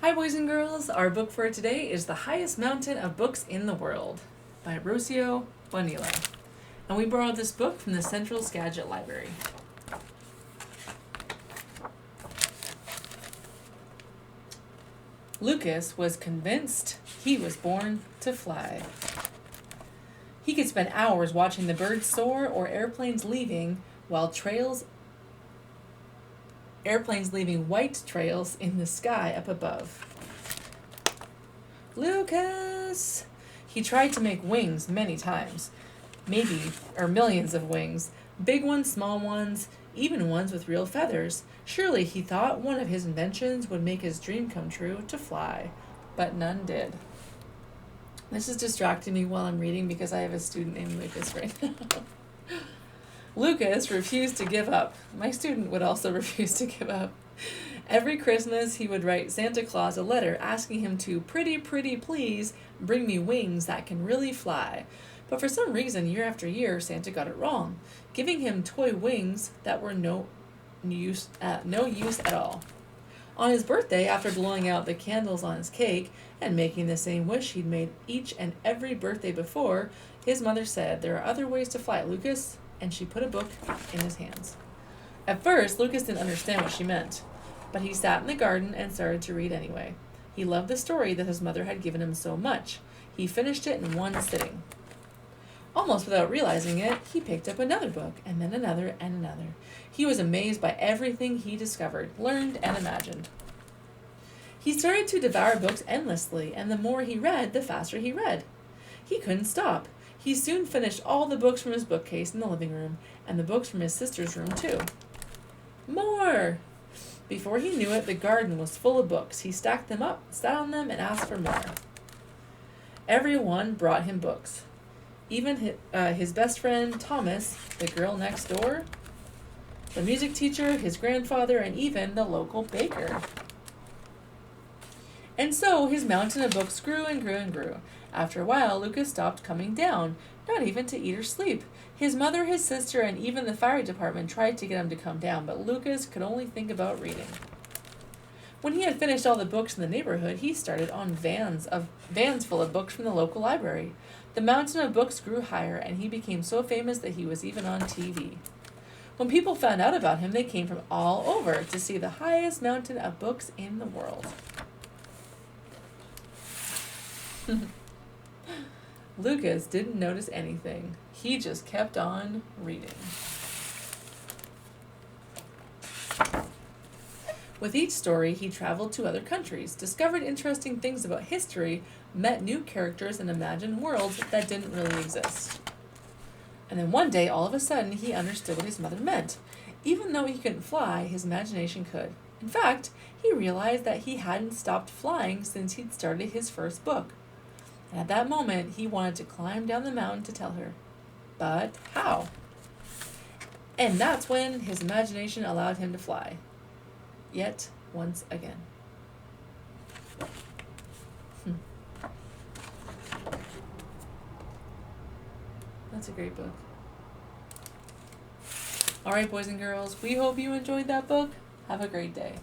Hi, boys and girls. Our book for today is The Highest Mountain of Books in the World by Rocio, Bonilla. And we borrowed this book from the Central Skagit Library. Lucas was convinced he was born to fly. He could spend hours watching the birds soar or airplanes leaving white trails in the sky up above. Lucas! He tried to make wings many times. Millions of wings. Big ones, small ones, even ones with real feathers. Surely, he thought, one of his inventions would make his dream come true to fly. But none did. This is distracting me while I'm reading because I have a student named Lucas right now. Lucas refused to give up. My student would also refuse to give up. Every Christmas, he would write Santa Claus a letter asking him to, pretty please, bring me wings that can really fly. But for some reason, year after year, Santa got it wrong, giving him toy wings that were no use at all. On his birthday, after blowing out the candles on his cake and making the same wish he'd made each and every birthday before, his mother said, "There are other ways to fly, Lucas," and she put a book in his hands. At first, Lucas didn't understand what she meant, but he sat in the garden and started to read anyway. He loved the story that his mother had given him so much. He finished it in one sitting. Almost without realizing it, he picked up another book, and then another and another. He was amazed by everything he discovered, learned, and imagined. He started to devour books endlessly, and the more he read, the faster he read. He couldn't stop. He soon finished all the books from his bookcase in the living room, and the books from his sister's room, too. More! Before he knew it, the garden was full of books. He stacked them up, sat on them, and asked for more. Everyone brought him books. Even his best friend, Thomas, the girl next door, the music teacher, his grandfather, and even the local baker. And so his mountain of books grew and grew and grew. After a while, Lucas stopped coming down, not even to eat or sleep. His mother, his sister, and even the fire department tried to get him to come down, but Lucas could only think about reading. When he had finished all the books in the neighborhood, he started on vans full of books from the local library. The mountain of books grew higher, and he became so famous that he was even on TV. When people found out about him, they came from all over to see the highest mountain of books in the world. Lucas didn't notice anything. He just kept on reading. With each story, he traveled to other countries, discovered interesting things about history, met new characters, and imagined worlds that didn't really exist. And then one day, all of a sudden, he understood what his mother meant. Even though he couldn't fly, his imagination could. In fact, he realized that he hadn't stopped flying since he'd started his first book. And at that moment, he wanted to climb down the mountain to tell her. But how? And that's when his imagination allowed him to fly. Yet once again. That's a great book. All right, boys and girls, we hope you enjoyed that book. Have a great day.